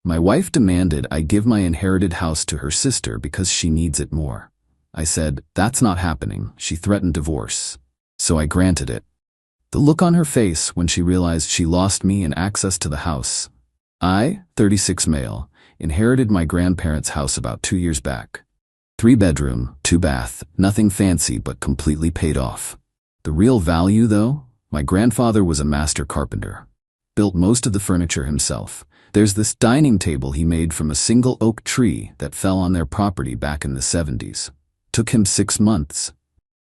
My wife demanded I give my inherited house to her sister because she needs it more. I said, that's not happening. She threatened divorce. So I granted it. The look on her face when she realized she lost me and access to the house. I, 36 male, inherited my grandparents' house about 2 years back. 3-bedroom, 2-bath, nothing fancy but completely paid off. The real value, though? My grandfather was a master carpenter. Built most of the furniture himself. There's this dining table he made from a single oak tree that fell on their property back in the 70s. Took him 6 months.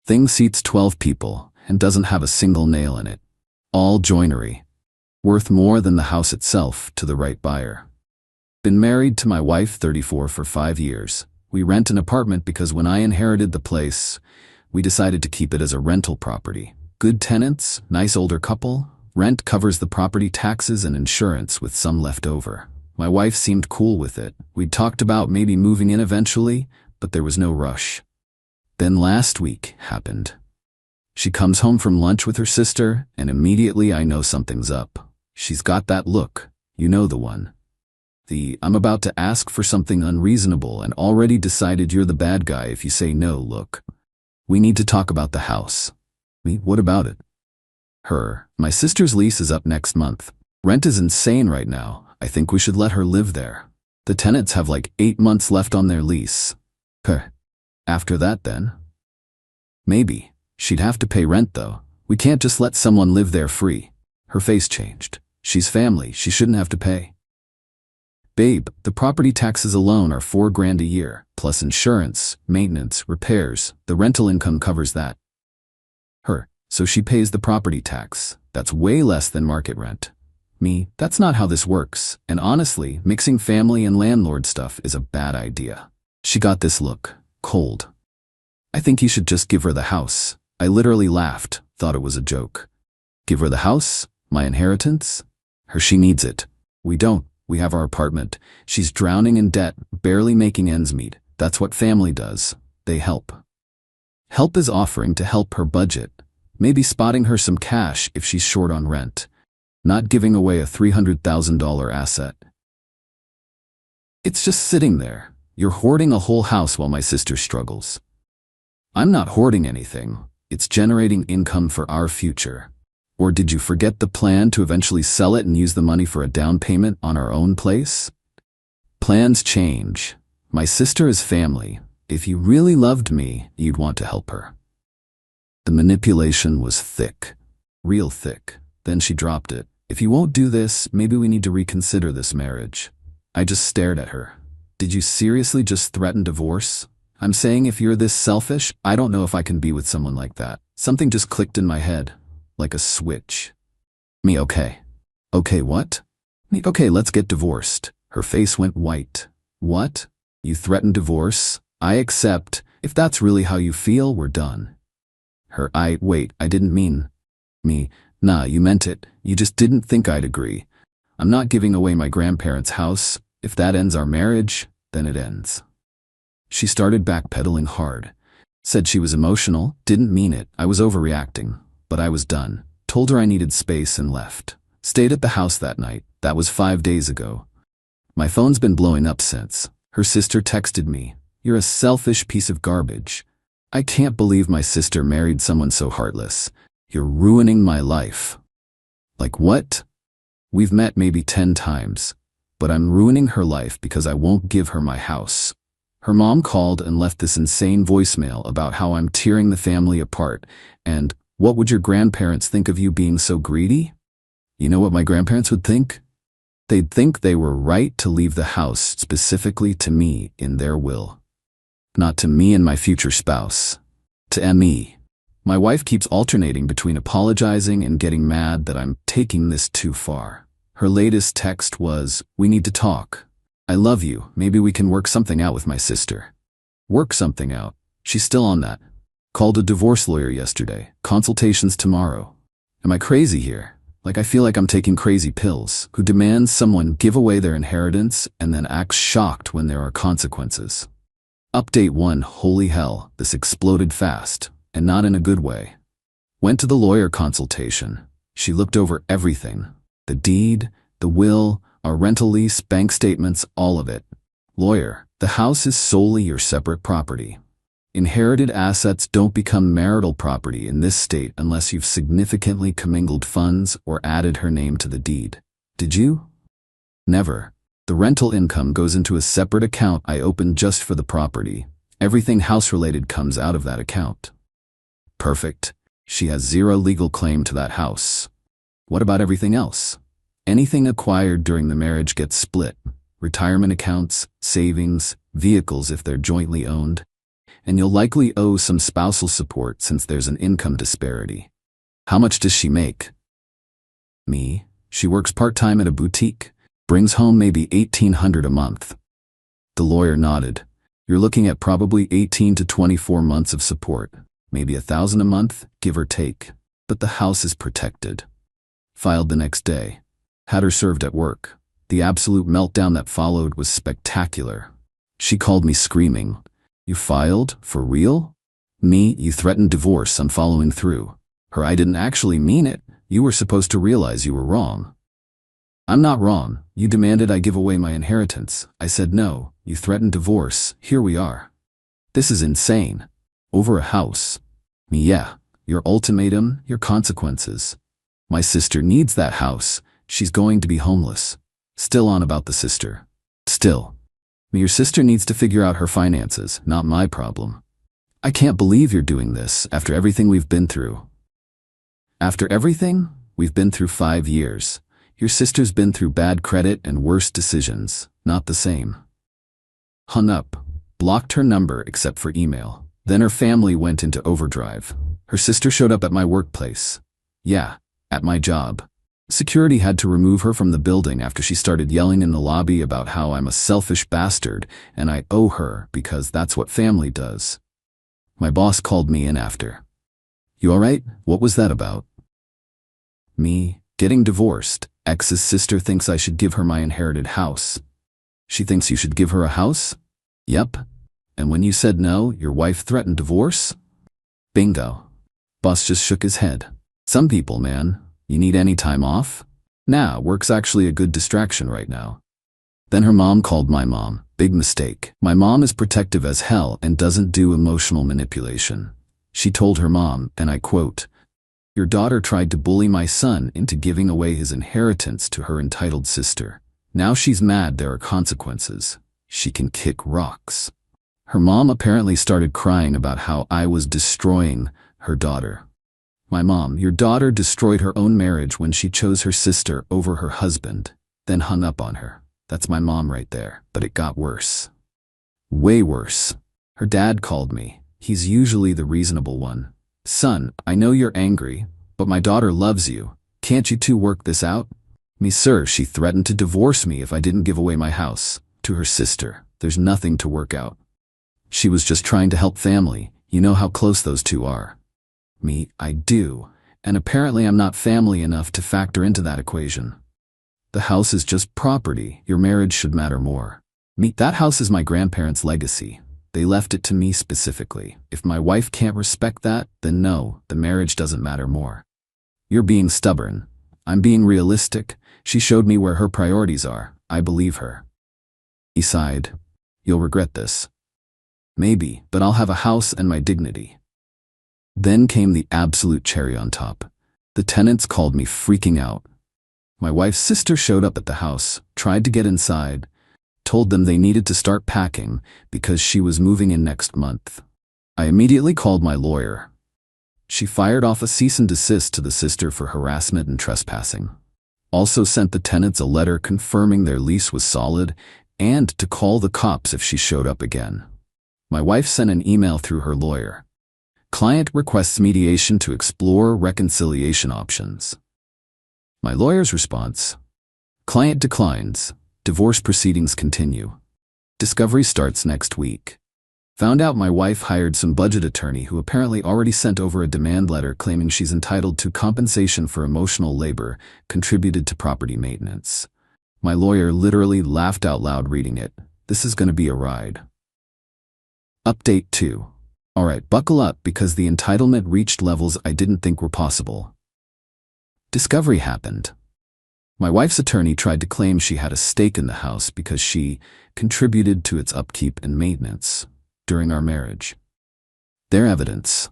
Thing seats 12 people and doesn't have a single nail in it. All joinery. Worth more than the house itself to the right buyer. Been married to my wife, 34, for 5 years. We rent an apartment because when I inherited the place, we decided to keep it as a rental property. Good tenants, nice older couple. Rent covers the property taxes and insurance with some left over. My wife seemed cool with it. We'd talked about maybe moving in eventually, but there was no rush. Then last week happened. She comes home from lunch with her sister, and immediately I know something's up. She's got that look. You know the one. I'm about to ask for something unreasonable and already decided you're the bad guy if you say no look. We need to talk about the house. Me, what about it? Her, my sister's lease is up next month. Rent is insane right now. I think we should let her live there. The tenants have like 8 months left on their lease. After that then? Maybe. She'd have to pay rent though. We can't just let someone live there free. Her face changed. She's family. She shouldn't have to pay. Babe, the property taxes alone are $4 grand a year, plus insurance, maintenance, repairs. The rental income covers that. Her, so she pays the property tax. That's way less than market rent. Me, that's not how this works. And honestly, mixing family and landlord stuff is a bad idea. She got this look. Cold. I think you should just give her the house. I literally laughed, thought it was a joke. Give her the house? My inheritance? Her, she needs it. We don't. We have our apartment. She's drowning in debt, barely making ends meet. That's what family does. They help. Help is offering to help her budget. Maybe spotting her some cash if she's short on rent. Not giving away a $300,000 asset. It's just sitting there. You're hoarding a whole house while my sister struggles. I'm not hoarding anything. It's generating income for our future. Or did you forget the plan to eventually sell it and use the money for a down payment on our own place? Plans change. My sister is family. If you really loved me, you'd want to help her. The manipulation was thick. Real thick. Then she dropped it. If you won't do this, maybe we need to reconsider this marriage. I just stared at her. Did you seriously just threaten divorce? I'm saying if you're this selfish, I don't know if I can be with someone like that. Something just clicked in my head. Like a switch. Me, okay. Okay, what? Me, okay, let's get divorced. Her face went white. What? You threatened divorce? I accept. If that's really how you feel, we're done. Her, wait, I didn't mean. Me, nah, you meant it. You just didn't think I'd agree. I'm not giving away my grandparents' house. If that ends our marriage, then it ends. She started backpedaling hard. Said she was emotional, didn't mean it. I was overreacting. But I was done. Told her I needed space and left. Stayed at the house that night. That was 5 days ago. My phone's been blowing up since. Her sister texted me, "You're a selfish piece of garbage." I can't believe my sister married someone so heartless. You're ruining my life. Like what? We've met maybe 10 times. But I'm ruining her life because I won't give her my house. Her mom called and left this insane voicemail about how I'm tearing the family apart and, what would your grandparents think of you being so greedy? You know what my grandparents would think? They'd think they were right to leave the house specifically to me in their will. Not to me and my future spouse. To me. My wife keeps alternating between apologizing and getting mad that I'm taking this too far. Her latest text was, "We need to talk. I love you. Maybe we can work something out with my sister." Work something out. She's still on that. Called a divorce lawyer yesterday. Consultations tomorrow. Am I crazy here? Like I feel like I'm taking crazy pills. Who demands someone give away their inheritance and then acts shocked when there are consequences. Update 1. Holy hell, this exploded fast. And not in a good way. Went to the lawyer consultation. She looked over everything. The deed, the will, Our rental lease, bank statements, all of it. Lawyer, the house is solely your separate property. Inherited assets don't become marital property in this state unless you've significantly commingled funds or added her name to the deed. Did you? Never. The rental income goes into a separate account I opened just for the property. Everything house-related comes out of that account. Perfect. She has zero legal claim to that house. What about everything else? Anything acquired during the marriage gets split. Retirement accounts, savings, vehicles if they're jointly owned. And you'll likely owe some spousal support since there's an income disparity. How much does she make? Me? She works part-time at a boutique. Brings home maybe $1,800 a month. The lawyer nodded. You're looking at probably 18 to 24 months of support. Maybe $1,000 a month, give or take. But the house is protected. Filed the next day. Had her served at work. The absolute meltdown that followed was spectacular. She called me screaming. You filed? For real? Me, you threatened divorce, I'm following through. Her, I didn't actually mean it. You were supposed to realize you were wrong. I'm not wrong. You demanded I give away my inheritance. I said no. You threatened divorce. Here we are. This is insane. Over a house. Me, yeah. Your ultimatum, your consequences. My sister needs that house. She's going to be homeless. Still on about the sister. Still. Your sister needs to figure out her finances, not my problem. I can't believe you're doing this after everything we've been through. After everything? We've been through 5 years. Your sister's been through bad credit and worse decisions, not the same. Hung up, blocked her number except for email. Then her family went into overdrive. Her sister showed up at my workplace. Yeah, at my job. Security had to remove her from the building after she started yelling in the lobby about how I'm a selfish bastard and I owe her because that's what family does. My boss called me in after. You alright? What was that about? Me, getting divorced. Ex's sister thinks I should give her my inherited house. She thinks you should give her a house? Yep. And when you said no, your wife threatened divorce? Bingo. Boss just shook his head. Some people, man. You need any time off? Nah, work's actually a good distraction right now. Then her mom called my mom. Big mistake. My mom is protective as hell and doesn't do emotional manipulation. She told her mom, and I quote, "Your daughter tried to bully my son into giving away his inheritance to her entitled sister. Now she's mad there are consequences. She can kick rocks." Her mom apparently started crying about how I was destroying her daughter. My mom, your daughter destroyed her own marriage when she chose her sister over her husband, then hung up on her. That's my mom right there. But it got worse. Way worse. Her dad called me. He's usually the reasonable one. "Son, I know you're angry, but my daughter loves you. Can't you two work this out?" Me, sir, she threatened to divorce me if I didn't give away my house. To her sister. There's nothing to work out. She was just trying to help family. You know how close those two are. Me, I do. And apparently I'm not family enough to factor into that equation. The house is just property. Your marriage should matter more. Me, that house is my grandparents' legacy. They left it to me specifically. If my wife can't respect that, then no, the marriage doesn't matter more. You're being stubborn. I'm being realistic. She showed me where her priorities are. I believe her. He sighed. You'll regret this. Maybe, but I'll have a house and my dignity. Then came the absolute cherry on top. The tenants called me freaking out. My wife's sister showed up at the house, tried to get inside, told them they needed to start packing because she was moving in next month. I immediately called my lawyer. She fired off a cease and desist to the sister for harassment and trespassing. Also sent the tenants a letter confirming their lease was solid and to call the cops if she showed up again. My wife sent an email through her lawyer. Client requests mediation to explore reconciliation options. My lawyer's response. Client declines. Divorce proceedings continue. Discovery starts next week. Found out my wife hired some budget attorney who apparently already sent over a demand letter claiming she's entitled to compensation for emotional labor contributed to property maintenance. My lawyer literally laughed out loud reading it. This is going to be a ride. Update 2. Alright, buckle up because the entitlement reached levels I didn't think were possible. Discovery happened. My wife's attorney tried to claim she had a stake in the house because she contributed to its upkeep and maintenance during our marriage. Their evidence: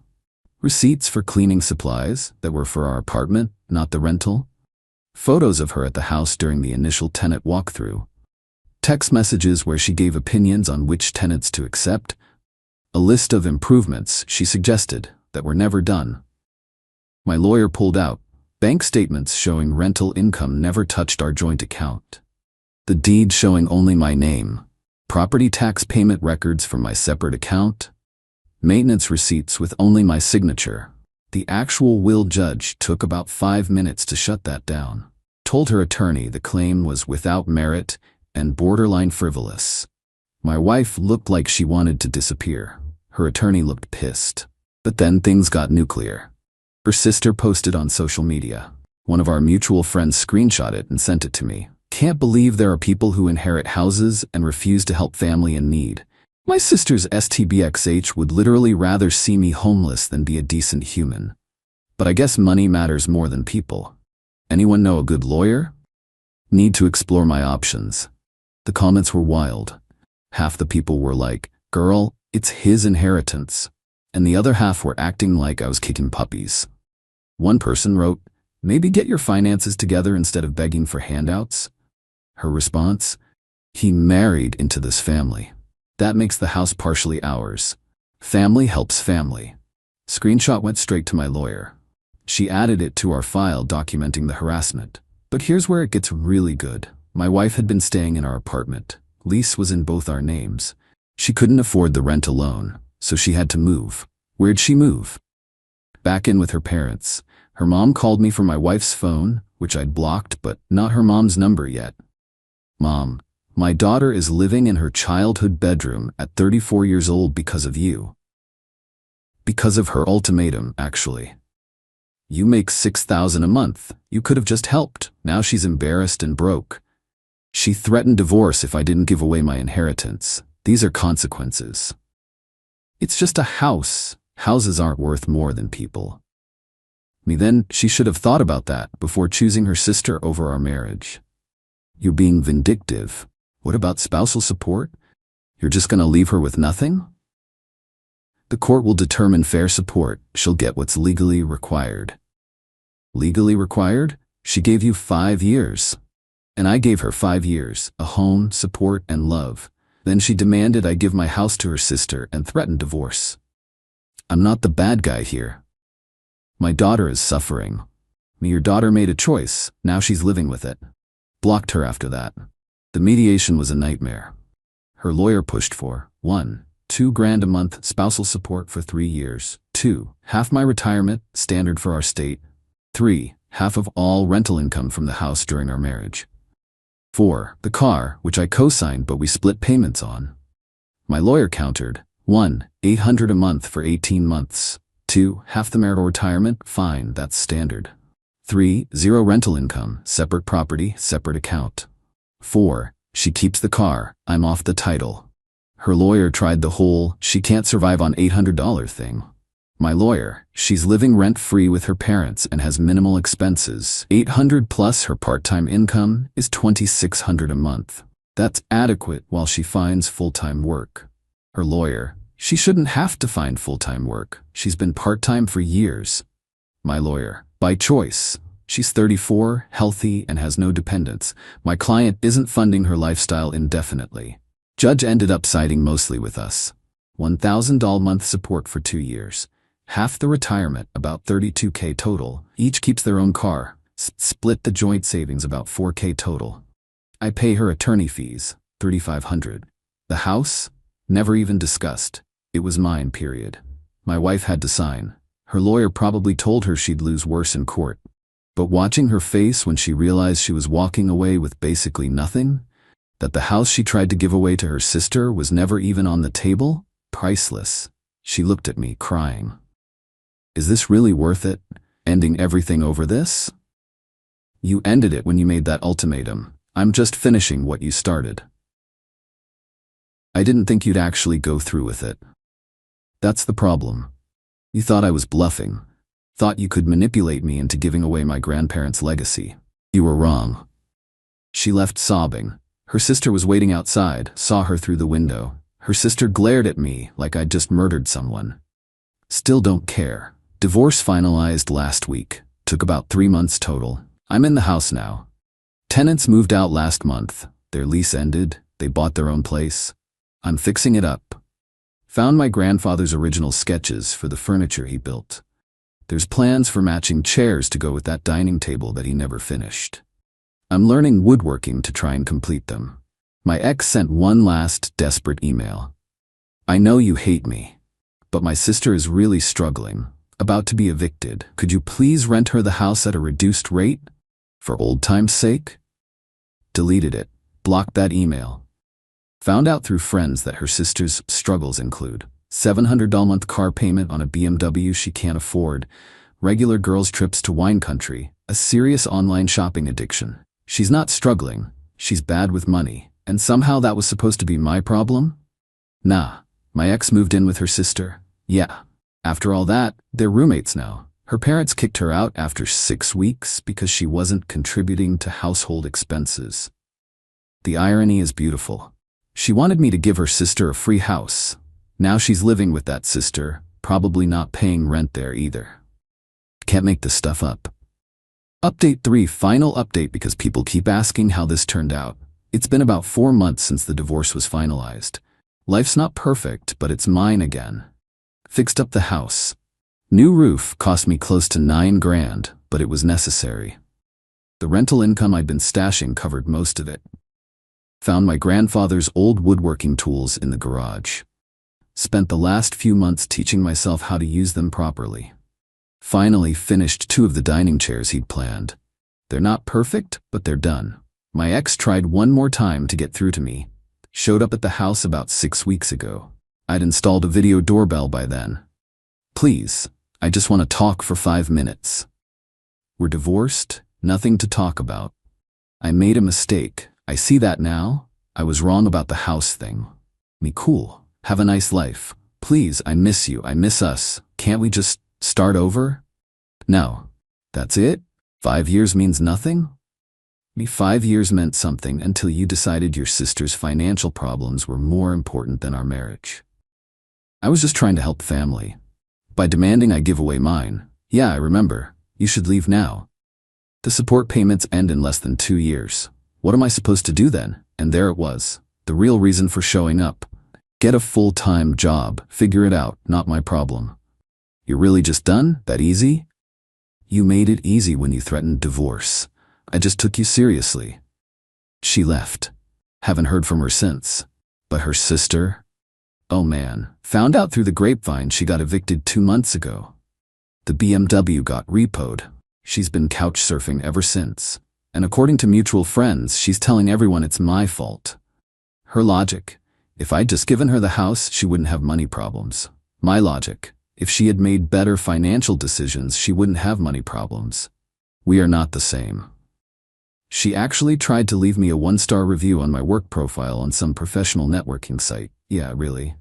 receipts for cleaning supplies that were for our apartment, not the rental, photos of her at the house during the initial tenant walkthrough, text messages where she gave opinions on which tenants to accept, a list of improvements she suggested that were never done. My lawyer pulled out bank statements showing rental income never touched our joint account, the deed showing only my name, property tax payment records from my separate account, maintenance receipts with only my signature. The actual will judge took about 5 minutes to shut that down. Told her attorney the claim was without merit and borderline frivolous. My wife looked like she wanted to disappear. Her attorney looked pissed. But then things got nuclear. Her sister posted on social media. One of our mutual friends screenshot it and sent it to me. Can't believe there are people who inherit houses and refuse to help family in need. My sister's STBXH would literally rather see me homeless than be a decent human. But I guess money matters more than people. Anyone know a good lawyer? Need to explore my options. The comments were wild. Half the people were like, "Girl, it's his inheritance." And the other half were acting like I was kicking puppies. One person wrote, "Maybe get your finances together instead of begging for handouts." Her response: "He married into this family. That makes the house partially ours. Family helps family." Screenshot went straight to my lawyer. She added it to our file documenting the harassment. But here's where it gets really good. My wife had been staying in our apartment. Lease was in both our names. She couldn't afford the rent alone, so she had to move. Where'd she move? Back in with her parents. Her mom called me from my wife's phone, which I'd blocked, but not her mom's number yet. "Mom, my daughter is living in her childhood bedroom at 34 years old because of you." Because of her ultimatum, actually. "You make $6,000 a month. You could have just helped." Now she's embarrassed and broke. She threatened divorce if I didn't give away my inheritance. These are consequences. It's just a house. Houses aren't worth more than people. Then she should have thought about that before choosing her sister over our marriage. You're being vindictive. What about spousal support? You're just gonna leave her with nothing? The court will determine fair support. She'll get what's legally required. Legally required? She gave you 5 years. And I gave her 5 years, a home, support, and love. Then she demanded I give my house to her sister and threatened divorce. I'm not the bad guy here. My daughter is suffering. Your daughter made a choice. Now she's living with it. Blocked her after that. The mediation was a nightmare. Her lawyer pushed for 1. $2,000 a month spousal support for 3 years. 2. Half my retirement, standard for our state. 3. Half of all rental income from the house during our marriage. 4. The car, which I co-signed but we split payments on. My lawyer countered. 1. $800 a month for 18 months. 2. Half the marital retirement, fine, that's standard. 3. 0 rental income, separate property, separate account. 4. She keeps the car, I'm off the title. Her lawyer tried the whole "she can't survive on $800 thing. My lawyer: she's living rent-free with her parents and has minimal expenses. $800 plus her part-time income is $2,600 a month. That's adequate while she finds full-time work. Her lawyer: she shouldn't have to find full-time work. She's been part-time for years. My lawyer: by choice. She's 34, healthy, and has no dependents. My client isn't funding her lifestyle indefinitely. Judge ended up siding mostly with us. $1,000 month support for 2 years. Half the retirement, about $32K total. Each keeps their own car. Split the joint savings, about $4K total. I pay her attorney fees, $3,500. The house? Never even discussed. It was mine, period. My wife had to sign. Her lawyer probably told her she'd lose worse in court. But watching her face when she realized she was walking away with basically nothing, that the house she tried to give away to her sister was never even on the table, priceless. She looked at me, crying. Is this really worth it? Ending everything over this? You ended it when you made that ultimatum. I'm just finishing what you started. I didn't think you'd actually go through with it. That's the problem. You thought I was bluffing. Thought you could manipulate me into giving away my grandparents' legacy. You were wrong. She left sobbing. Her sister was waiting outside, saw her through the window. Her sister glared at me like I'd just murdered someone. Still don't care. Divorce finalized last week. Took about 3 months total. I'm in the house now. Tenants moved out last month. Their lease ended. They bought their own place. I'm fixing it up. Found my grandfather's original sketches for the furniture he built. There's plans for matching chairs to go with that dining table that he never finished. I'm learning woodworking to try and complete them. My ex sent one last desperate email. I know you hate me, but my sister is really struggling, about to be evicted. Could you please rent her the house at a reduced rate? For old time's sake? Deleted it. Blocked that email. Found out through friends that her sister's struggles include $700 a month car payment on a BMW she can't afford, regular girls' trips to wine country, a serious online shopping addiction. She's not struggling, she's bad with money, and somehow that was supposed to be my problem? Nah, my ex moved in with her sister. Yeah. After all that, they're roommates now. Her parents kicked her out after 6 weeks because she wasn't contributing to household expenses. The irony is beautiful. She wanted me to give her sister a free house. Now she's living with that sister, probably not paying rent there either. Can't make this stuff up. Update 3, final update because people keep asking how this turned out. It's been about 4 months since the divorce was finalized. Life's not perfect, but it's mine again. Fixed up the house. New roof cost me close to $9,000, but it was necessary. The rental income I'd been stashing covered most of it. Found my grandfather's old woodworking tools in the garage. Spent the last few months teaching myself how to use them properly. Finally finished 2 of the dining chairs he'd planned. They're not perfect, but they're done. My ex tried one more time to get through to me. Showed up at the house about 6 weeks ago. I'd installed a video doorbell by then. Please, I just want to talk for 5 minutes. We're divorced, nothing to talk about. I made a mistake. I see that now. I was wrong about the house thing. Me cool. Have a nice life. Please, I miss you. I miss us. Can't we just start over? No. That's it? 5 years means nothing? Me 5 years meant something until you decided your sister's financial problems were more important than our marriage. I was just trying to help family. By demanding I give away mine. Yeah, I remember. You should leave now. The support payments end in less than 2 years. What am I supposed to do then? And there it was. The real reason for showing up. Get a full-time job. Figure it out. Not my problem. You're really just done? That easy? You made it easy when you threatened divorce. I just took you seriously. She left. Haven't heard from her since. But her sister? Oh man. Found out through the grapevine she got evicted 2 months ago. The BMW got repoed. She's been couch surfing ever since. And according to mutual friends, she's telling everyone it's my fault. Her logic: if I'd just given her the house, she wouldn't have money problems. My logic: if she had made better financial decisions, she wouldn't have money problems. We are not the same. She actually tried to leave me a 1-star review on my work profile on some professional networking site. Yeah, really.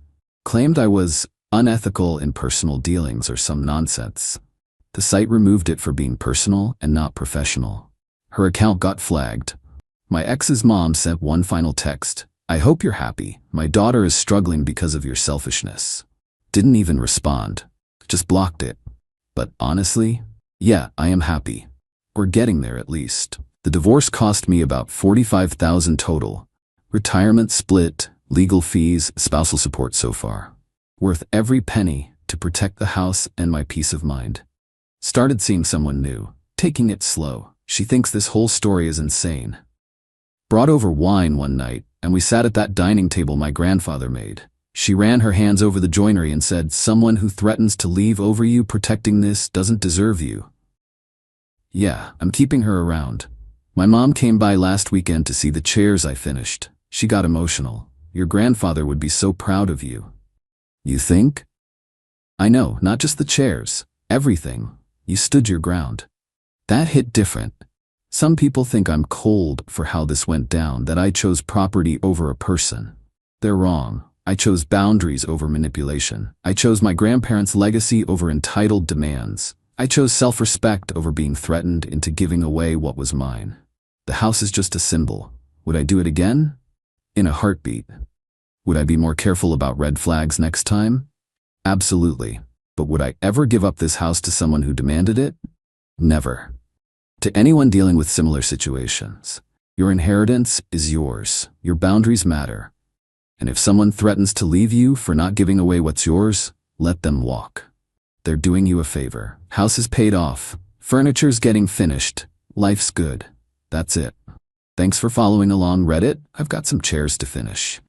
Claimed I was unethical in personal dealings or some nonsense. The site removed it for being personal and not professional. Her account got flagged. My ex's mom sent one final text. I hope you're happy. My daughter is struggling because of your selfishness. Didn't even respond. Just blocked it. But honestly, yeah, I am happy. We're getting there at least. The divorce cost me about $45,000 total. Retirement split, legal fees, spousal support so far. Worth every penny to protect the house and my peace of mind. Started seeing someone new. Taking it slow. She thinks this whole story is insane. Brought over wine one night, and we sat at that dining table my grandfather made. She ran her hands over the joinery and said, "Someone who threatens to leave over you protecting this doesn't deserve you." Yeah, I'm keeping her around. My mom came by last weekend to see the chairs I finished. She got emotional. Your grandfather would be so proud of you. You think? I know, not just the chairs. Everything. You stood your ground. That hit different. Some people think I'm cold for how this went down, that I chose property over a person. They're wrong. I chose boundaries over manipulation. I chose my grandparents' legacy over entitled demands. I chose self-respect over being threatened into giving away what was mine. The house is just a symbol. Would I do it again? In a heartbeat. Would I be more careful about red flags next time? Absolutely. But would I ever give up this house to someone who demanded it? Never. To anyone dealing with similar situations, your inheritance is yours. Your boundaries matter. And if someone threatens to leave you for not giving away what's yours, let them walk. They're doing you a favor. House is paid off. Furniture's getting finished. Life's good. That's it. Thanks for following along, Reddit. I've got some chairs to finish.